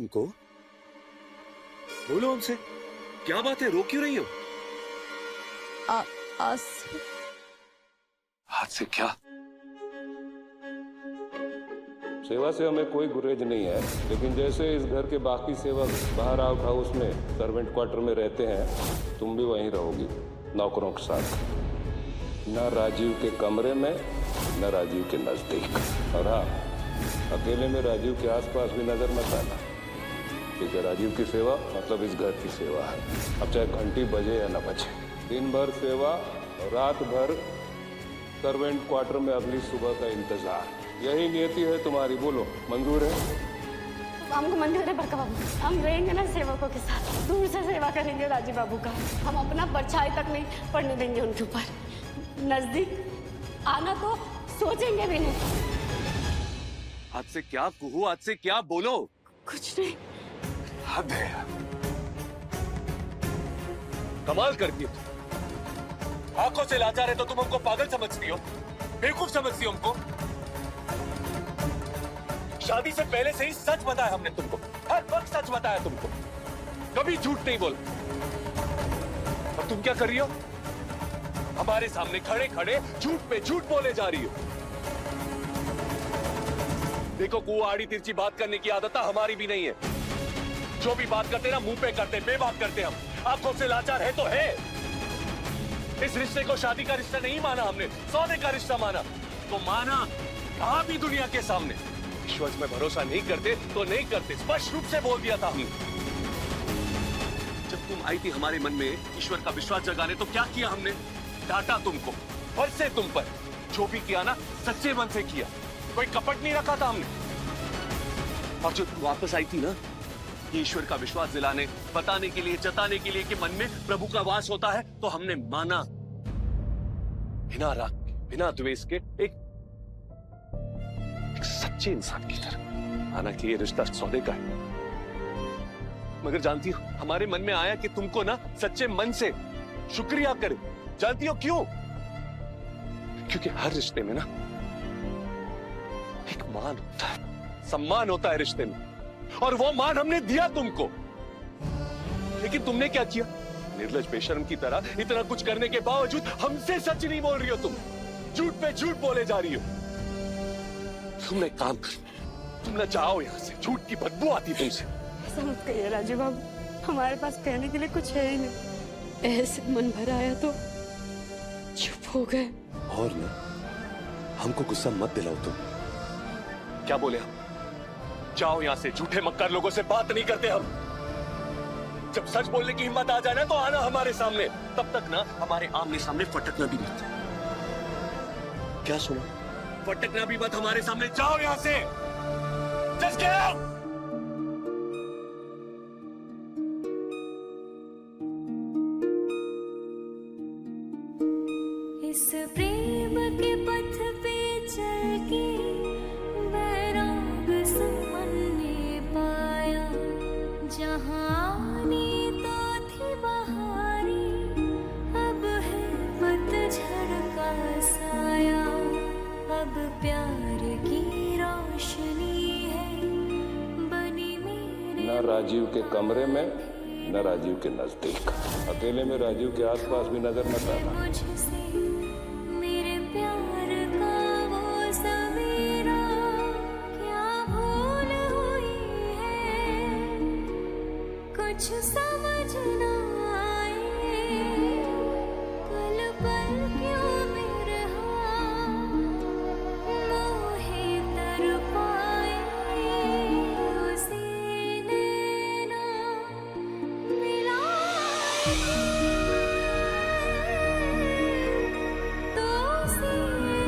हमको? बोलो हमसे, क्या बात है, रो क्यों रही हो? हाथ से क्या? सेवा से हमें कोई गुरेज नहीं है, लेकिन जैसे इस घर के बाकी सेवक बाहर आउट हाउस में सर्वेंट क्वार्टर में रहते हैं, तुम भी वहीं रहोगी नौकरों के साथ। न राजीव के कमरे में, न राजीव के नजदीक। और हाँ, अकेले में राजीव के आसपास भी नजर मत आना, क्योंकि राजीव की सेवा मतलब इस घर की सेवा है। अब चाहे घंटी बजे या न बजे, दिन भर सेवा और रात भर सर्वेंट क्वार्टर में अगली सुबह का इंतजार। यही नियति है तुम्हारी। बोलो, मंजूर है? हमको मंजूर है बड़का बाबू। हम रहेंगे ना सेवकों के साथ, दूर से सेवा करेंगे राजीव बाबू का। हम अपना परछाई तक नहीं पड़ने देंगे उनके ऊपर। नजदीक आना तो सोचेंगे भी नहीं। हाथ से क्या कुहू, हाथ से क्या? बोलो। कुछ नहीं। हद है यार, कमाल करती हो। आंखों से लाचार है तो तुम हमको पागल समझती हो, बेवकूफ समझती हो हमको। शादी से पहले से ही सच बताया हमने तुमको, हर वक्त सच बताया तुमको, कभी झूठ नहीं बोला। और तुम क्या कर रही हो? हमारे सामने खड़े खड़े झूठ पे झूठ बोले जा रही हो। देखो, कुआ आड़ी तिरछी बात करने की आदत हमारी भी नहीं है। जो भी बात करते ना मुंह पे करते, बेबात करते हम। आंखों से लाचार है तो है। इस रिश्ते को शादी का रिश्ता नहीं माना हमने, सौदे का रिश्ता माना। तो माना कहा भी दुनिया के सामने। ईश्वर में भरोसा नहीं करते तो नहीं करते, स्पष्ट रूप से बोल दिया था हमने। जब तुम आई थी हमारे मन में ईश्वर का विश्वास जगाने, तो क्या किया हमने? डांटा तुमको, बरसे तुम पर। जो भी किया ना, सच्चे मन से किया, कोई कपट नहीं रखा था हमने। और जो तुम वापस आई थी ना, ये ईश्वर का विश्वास दिलाने, बताने के लिए, जताने के लिए कि मन में प्रभु का वास होता है, तो हमने माना। बिना राग, बिना द्वेष के एक सच्चे इंसान की तरह। हालांकि ये रिश्ता सौदे का है, मगर जानती हो हमारे मन में आया कि तुमको ना सच्चे मन से शुक्रिया करे। जानती हो क्यों? क्योंकि हर रिश्ते में ना एक मान होता है, सम्मान होता है रिश्ते में, और वो मान हमने दिया तुमको। लेकिन तुमने क्या किया? निर्लज बेशर्म की तरह इतना कुछ करने के बावजूद हमसे सच नहीं बोल रही हो तुम, झूठ पे झूठ बोले जा रही हो। तुमने काम कर, तुम ना जाओ यहां से, झूठ की बदबू आती तुमसे। ऐसा मत कहिए राजीव बाबू, हमारे पास कहने के लिए कुछ है ही नहीं। ऐसे मन भर आया तो चुप हो गए। और ना, हमको गुस्सा मत दिलाओ तुम। क्या बोले हम? जाओ यहां से, झूठे मक्कार लोगों से बात नहीं करते हम। जब सच बोलने की हिम्मत आ जाए ना, तो आना हमारे सामने। तब तक ना हमारे आमने सामने फटकना भी मत। क्या सुना? फटकना भी मत हमारे सामने। जाओ यहां से, जस्ट गेट आउट। इस प्रेम के पथ पे चल के बैराग सुमन ने पाया, जहां आनी तो थी बहारी, अब है पतझड़ का साया। अब प्यार की रोशनी है बनी मेरे। न राजीव के कमरे में, न राजीव के नजदीक। अकेले में राजीव के आसपास भी नजर मत आना। मुझसे मेरे प्यार का वो सवेरा, क्या भूल हुई है कुछ समझ ना आए। पल पल क्यों बिरहा मोहे तड़पाए, उसी नैना मिलाए तो उसी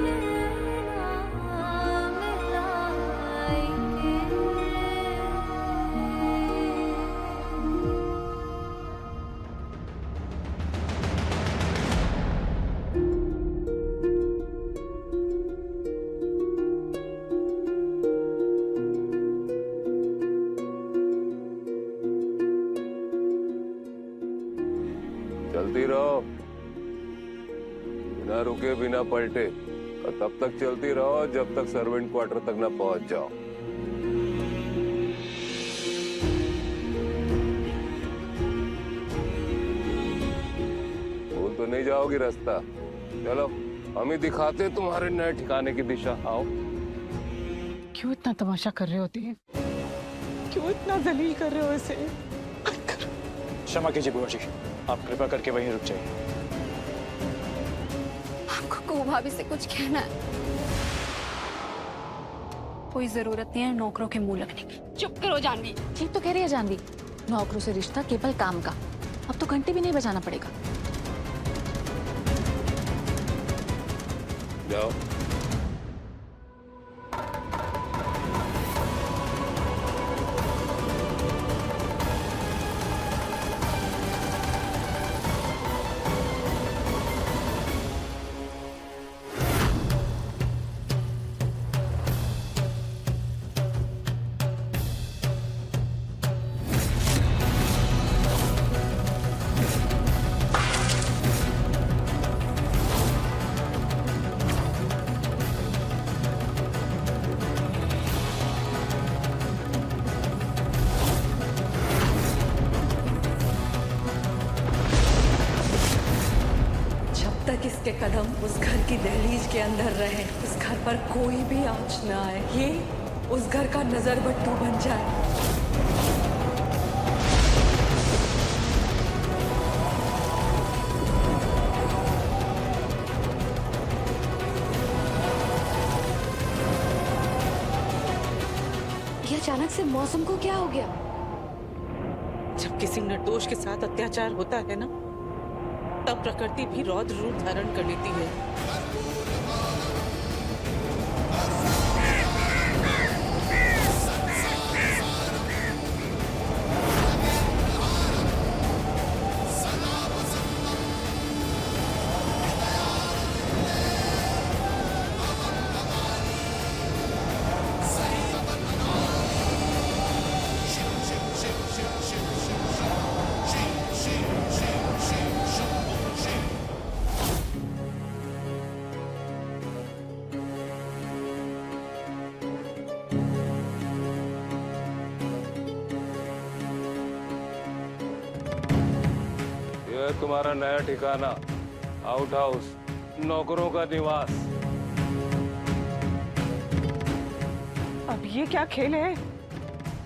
नैना मिलाएंगे। चलती रहो, बिना रुके बिना पलटे, और तब तक चलती रहो जब तक सर्वेंट क्वार्टर तक ना पहुंच जाओ। जाओगी रास्ता। चलो हम ही दिखाते हैं तुम्हारे नए ठिकाने की दिशा। आओ। क्यों इतना तमाशा कर रहे होते हैं? क्यों इतना जलील कर रहे हो इसे? क्षमा कीजिए बुआ जी, आप कृपा करके वहीं रुक जाइए। आपको को भाभी से कुछ कहना है? कोई जरूरत नहीं है नौकरों के मुंह लगने की। चुप करो जानवी। ठीक तो कह रही है जानवी, नौकरों से रिश्ता केवल काम का। अब तो घंटे भी नहीं बजाना पड़ेगा। जाओ। जब तक इसके कदम उस घर की दहलीज के अंदर रहे, उस घर पर कोई भी आंच न आए, ये उस घर का नजर बट्टू बन जाए। ये अचानक से मौसम को क्या हो गया? जब किसी निर्दोष के साथ अत्याचार होता है ना, तब प्रकृति भी रौद्र रूप धारण कर लेती है। यह तुम्हारा नया ठिकाना, आउट हाउस, नौकरों का निवास। अब ये क्या खेल है?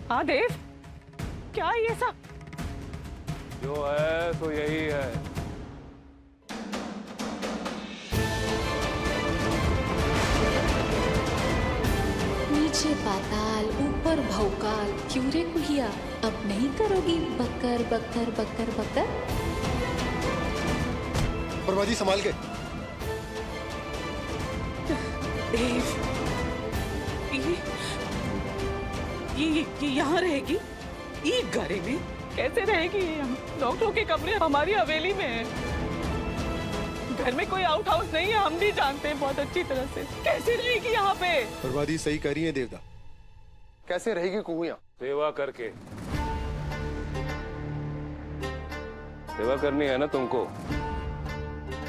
हाँ देव, क्या ये सब? जो है सो यही है। नीचे पाताल, ऊपर भौकाल, क्यों रे कुहिया, अब नहीं करोगी बकर बकर बकर बकर? बर्बादी संभाल के। देव, ये यहाँ रहेगी? ये घरे में कैसे रहेगी ये यहाँ? डॉक्टरों के कमरे हमारी हवेली में है। घर में कोई आउट हाउस नहीं है, हम भी जानते हैं बहुत अच्छी तरह से। कैसे रहेगी यहाँ पे? बर्बादी सही कर रही है देवता। कैसे रहेगी कुहुआ? सेवा करके। सेवा करनी है ना तुमको?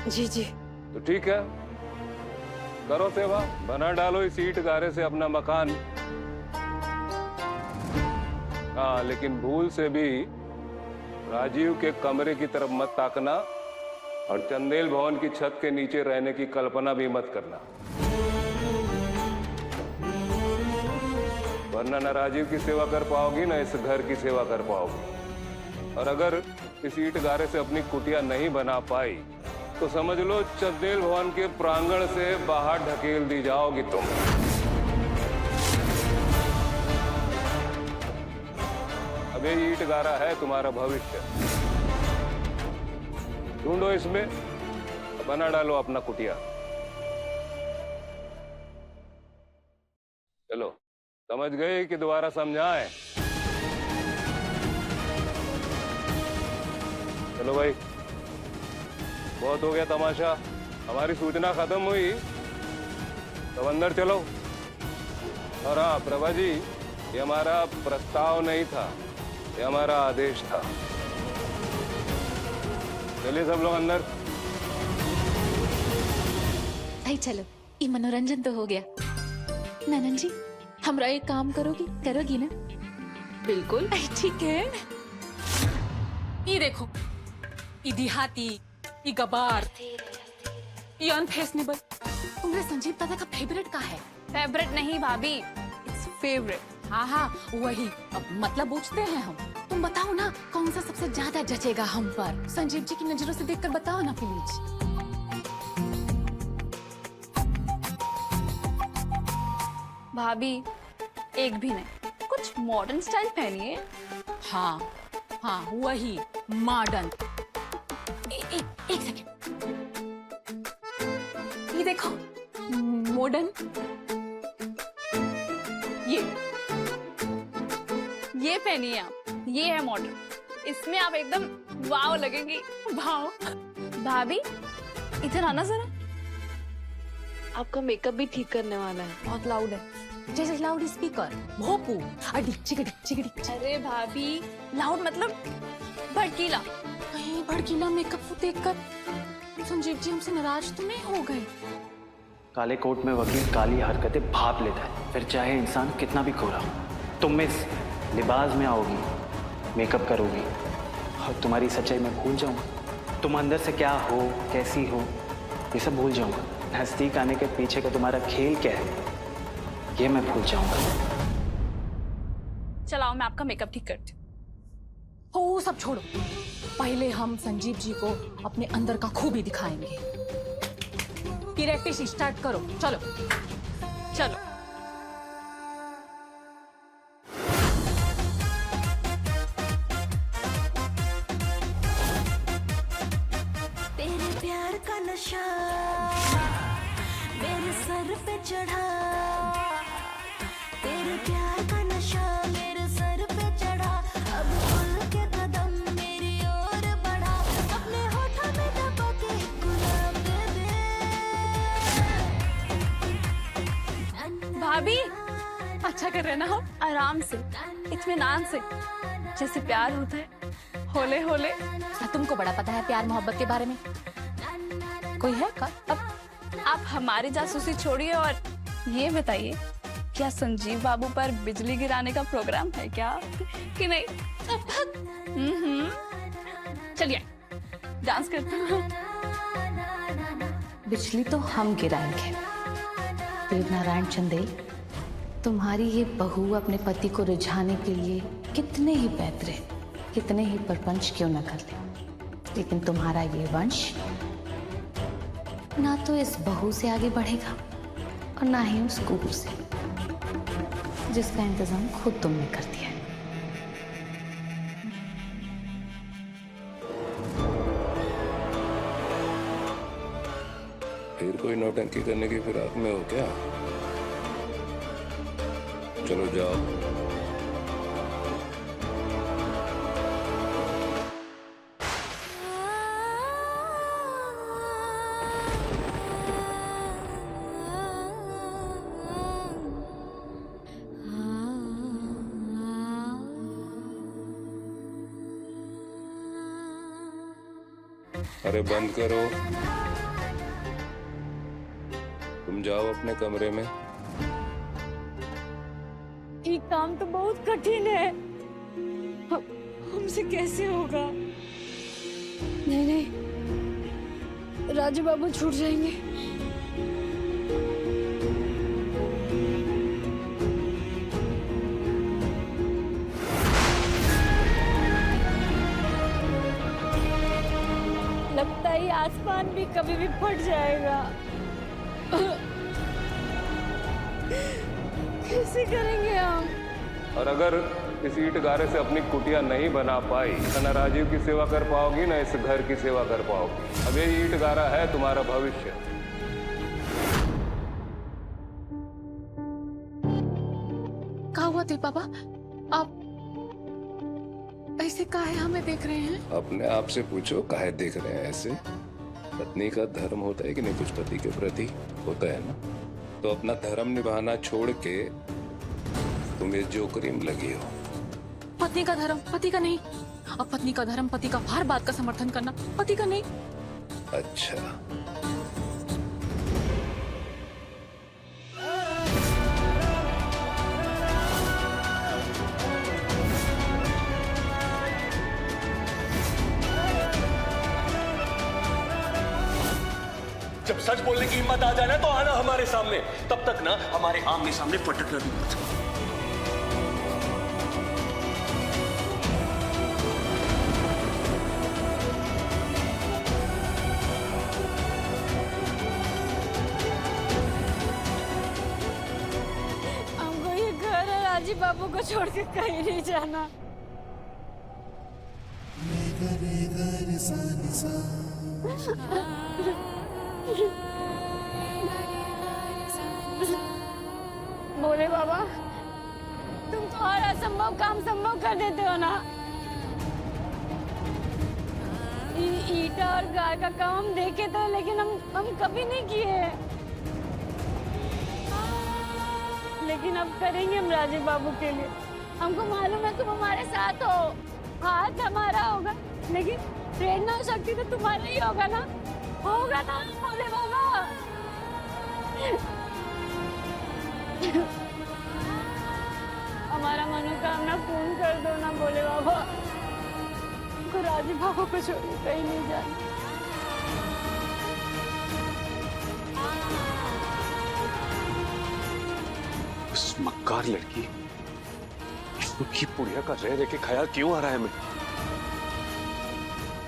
जी जी। तो ठीक है, करो सेवा। बना डालो इस ईंट गारे से अपना मकान। हाँ, लेकिन भूल से भी राजीव के कमरे की तरफ मत ताकना और चंदेल भवन की छत के नीचे रहने की कल्पना भी मत करना, वरना न राजीव की सेवा कर पाओगी न इस घर की सेवा कर पाओगी। और अगर इस ईंट गारे से अपनी कुटिया नहीं बना पाई तो समझ लो चंदेल भवन के प्रांगण से बाहर ढकेल दी जाओगी तुम। अब ये ईंट गारा है तुम्हारा भविष्य। ढूंढो इसमें, बना डालो अपना कुटिया। चलो, समझ गए कि दोबारा समझाएं? चलो भाई, बहुत हो गया तमाशा। हमारी सूचना खत्म हुई तो अंदर चलो। और हाँ प्रभा जी, ये हमारा प्रस्ताव नहीं था, ये हमारा आदेश था। चलिए सब लोग अंदर। भाई चलो, ये मनोरंजन तो हो गया। ननन जी, हमरा एक काम करोगी ना? बिल्कुल ठीक है। ये देखो, ये देहाती ये गबार, ये अनफैशनेबल। तुम्हारे संजीव दादा का फेवरेट का है? फेवरेट नहीं भाभी, इट्स फेवरेट। हाँ हाँ वही। अब मतलब पूछते हैं हम। तुम बताओ ना कौन सा सबसे ज्यादा जचेगा हम पर? संजीव जी की नजरों से देखकर बताओ ना प्लीज। भाभी एक भी नहीं, कुछ मॉडर्न स्टाइल पहनिए। हाँ हाँ वही मॉडर्न। एक सेकेंड, ये देखो मॉडर्न। ये पहनिए आप, ये है मॉडर्न। इसमें आप एकदम वाव लगेंगी। वाओ। भाभी इधर आना जरा, आपका मेकअप भी ठीक करने वाला है। बहुत लाउड है, जैसे लाउड स्पीकर। भोपू डिच्ची। अरे भाभी लाउड मतलब भड़कीला। कहीं भड़कीला मेकअप को देखकर संजीव जी हमसे नाराज तो नहीं हो गए? काले कोट में वकील काली हरकतें भाप लेता है, फिर चाहे इंसान कितना भी गोरा हो। तुम इस लिबास में आओगी, मेकअप करोगी और तुम्हारी सच्चाई मैं भूल जाऊंगा। तुम अंदर से क्या हो, कैसी हो, ये सब भूल जाऊंगा। नजदीक आने के पीछे का तुम्हारा खेल क्या है, ये मैं भूल जाऊंगा। चलाओ मैं आपका मेकअप ठीक करती हूँ। हो सब छोड़ो, पहले हम संजीव जी को अपने अंदर का खूबी दिखाएंगे। प्रैक्टिस स्टार्ट करो, चलो चलो तेरे प्यार का नशा मेरे सर पे चढ़ा, तेरे प्यार का नशा मेरे सर पे चढ़ा। अब खुल के कदम मेरी ओर बढ़ा, अपने होठों में दबा के गुलाब दे दे। भाभी अच्छा कर रहे ना हम। आराम से, इत्मीनान से, जैसे प्यार होता है, होले होले। तुमको बड़ा पता है प्यार मोहब्बत के बारे में? कोई है का? अब आप हमारी जासूसी छोड़िए और ये बताइए, क्या संजीव बाबू पर बिजली गिराने का प्रोग्राम है क्या कि नहीं? चलिए डांस करते हैं। बिजली तो हम गिराएंगे। देवनारायण चंदेल, तुम्हारी ये बहू अपने पति को रिझाने के लिए कितने ही पैतरे, कितने ही प्रपंच क्यों न कर ले, लेकिन तुम्हारा ये वंश ना तो इस बहू से आगे बढ़ेगा और ना ही उस कुहू से, जिसका इंतजाम खुद तुमने कर दिया है। फिर कोई नौटंकी करने की फिराक में हो क्या? चलो जाओ। अरे बंद करो, तुम जाओ अपने कमरे में। ये काम तो बहुत कठिन है, हमसे कैसे होगा? नहीं नहीं, राजू बाबू छूट जाएंगे। लगता है ये आसमान भी कभी भी फट जाएगा। कैसे करेंगे हम? और अगर इस ईंट गारे से अपनी कुटिया नहीं बना पाई तो न राजीव की सेवा कर पाओगी, न इस घर की सेवा कर पाओगी। अब ये ईंट गारा है तुम्हारा भविष्य। क्या हुआ थे पापा? आप ऐसे काहे हमें देख रहे हैं? अपने आप से पूछो, काहे देख रहे हैं ऐसे? पत्नी का धर्म होता है कि नहीं, कुछ पति के प्रति होता है ना। तो अपना धर्म निभाना छोड़ के तुम ये जोकरी में लगी हो। पत्नी का धर्म पति का नहीं। अब पत्नी का धर्म पति का हर बात का समर्थन करना, पति का नहीं। अच्छा, सच बोलने की हिम्मत आ जाए ना तो आना हमारे सामने, तब तक ना हमारे आमने सामने फटकना भी मत। हमको ये घर और राजीव बाबू को छोड़ के कहीं नहीं जाना। बोले बाबा, तुम तो हर असंभव काम संभव कर देते हो ना। ईटा और गाय का काम हम देखे तो, लेकिन हम कभी नहीं किए। लेकिन अब करेंगे हम राजीव बाबू के लिए। हमको मालूम है तुम हमारे साथ हो, हाथ हमारा होगा, लेकिन प्रेरणा शक्ति तो तुम्हारा ही होगा ना, होगा ना बोले बाबा। हमारा मनोकामना पूर्ण कर दो ना बोले बाबा। हमको राजीव बाबू को छोड़ के कहीं नहीं जाना। उस मक्कार लड़की की पुड़िया का रह रह के ख्याल क्यों आ रहा है हमें?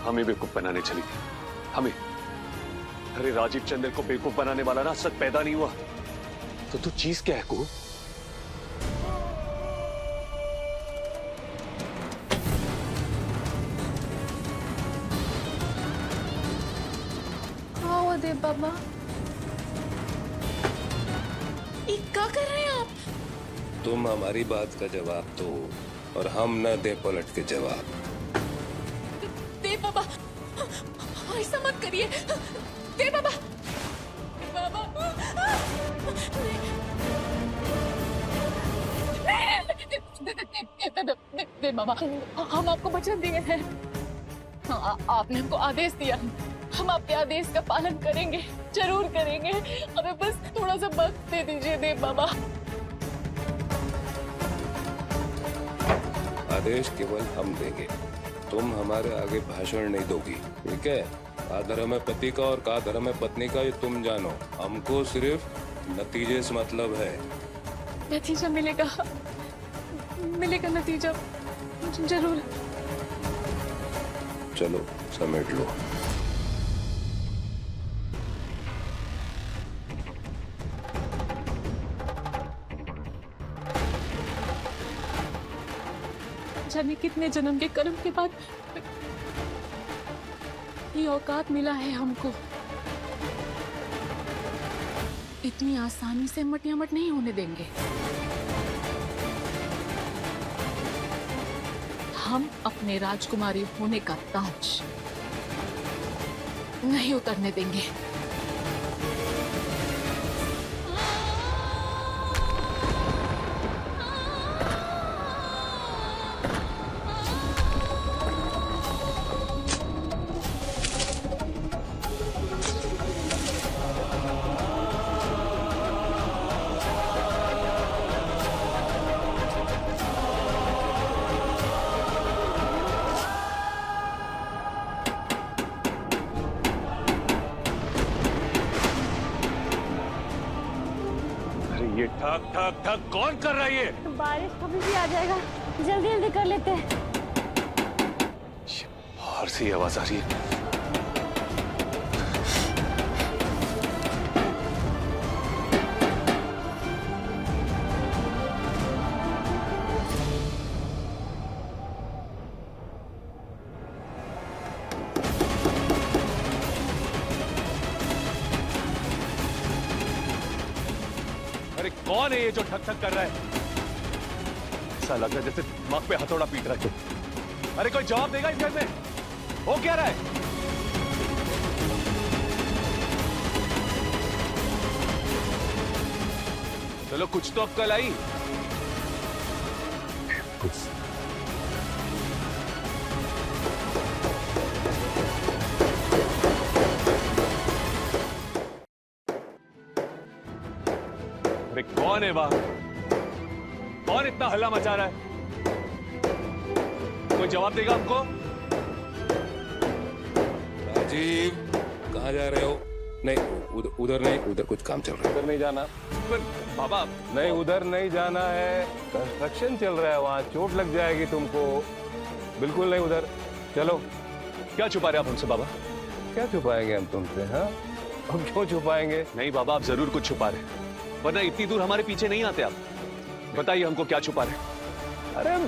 हमें बेवकूफ बनाने चली थी, हमें। अरे राजीव चंदेल को बेवकूफ बनाने वाला ना सच पैदा नहीं हुआ तो तू चीज क्या है को? आओ देव बाबा, ये क्या कर रहे हैं आप? तुम हमारी बात का जवाब दो और हम न दे पलट के जवाब। देव बाबा, ऐसा मत करिए देव बाबा। बाबा देव बाबा, हम आपको वचन दिए हैं, आपने हमको आदेश दिया, हम आपके आदेश का पालन करेंगे, जरूर करेंगे। हमें बस थोड़ा सा वक्त दे दीजिए देव बाबा। आदेश केवल हम देंगे, तुम हमारे आगे भाषण नहीं दोगी, ठीक है? का धर्म है पति का और का धर्म है पत्नी का, ये तुम जानो। हमको सिर्फ नतीजे से मतलब है। नतीजा मिलेगा, मिलेगा नतीजा जरूर। चलो समेट लो। जाने कितने जन्म के कर्म के बाद ये औकात मिला है हमको। इतनी आसानी से मटियामट नहीं होने देंगे। हम अपने राजकुमारी होने का ताज नहीं उतरने देंगे। ये ठक ठक ठक कौन कर रहा है ये? बारिश कभी भी आ जाएगा, जल्दी जल्दी कर लेते हैं। बाहर से आवाज आ रही है। कौन है ये जो ठक ठक कर रहा है? ऐसा लग रहा है जैसे दिमाग पे हथौड़ा पीट रहा है। अरे कोई जवाब देगा इस घर में? हो क्या रहा है? चलो कुछ तो अक्कल आई। अरे कौन है वहां? कौन इतना हल्ला मचा रहा है? कोई जवाब देगा हमको? राजीव, कहाँ जा रहे हो? नहीं उधर नहीं, उधर कुछ काम चल रहा है, उधर नहीं जाना। पर बाबा नहीं उधर नहीं जाना है, कंस्ट्रक्शन चल रहा है वहाँ, चोट लग जाएगी तुमको। बिल्कुल नहीं उधर, चलो। क्या छुपा रहे आप हमसे बाबा? क्या छुपाएंगे हम तुमसे? हाँ, हम क्यों छुपाएंगे? नहीं बाबा, आप जरूर कुछ छुपा रहे, वरना इतनी दूर हमारे पीछे नहीं आते आप। बताइए हमको क्या छुपा रहे? अरे हम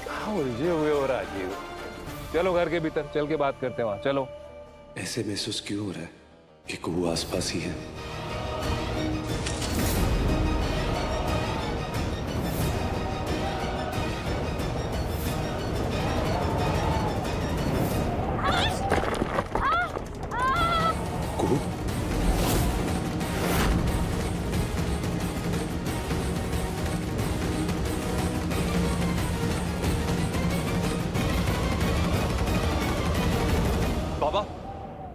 कहाँ उलझे हुए हो राजीव? चलो घर के भीतर चल के बात करते हैं वहाँ, चलो। ऐसे महसूस क्यों हो रहा है कि कुहू आसपास ही है? कुहू? बाबा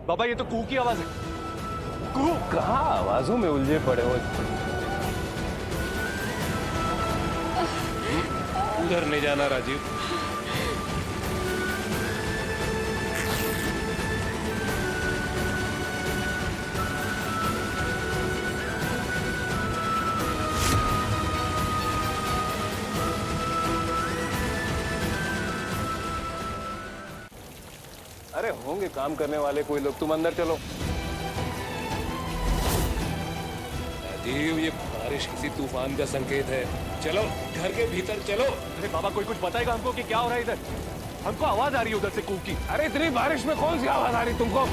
बाबा, ये तो कूह की आवाज है। कूह? कहाँ आवाजों में उलझे पड़े हो? उधर नहीं जाना राजीव। अरे होंगे काम करने वाले कोई लोग, तुम अंदर चलो। राजीव, ये बारिश किसी तूफान का संकेत है, चलो घर के भीतर चलो। अरे बाबा, कोई कुछ बताएगा हमको कि क्या हो रहा है इधर? हमको आवाज आ रही है उधर से कूह की। अरे इतनी बारिश में कौन सी आवाज आ रही तुमको?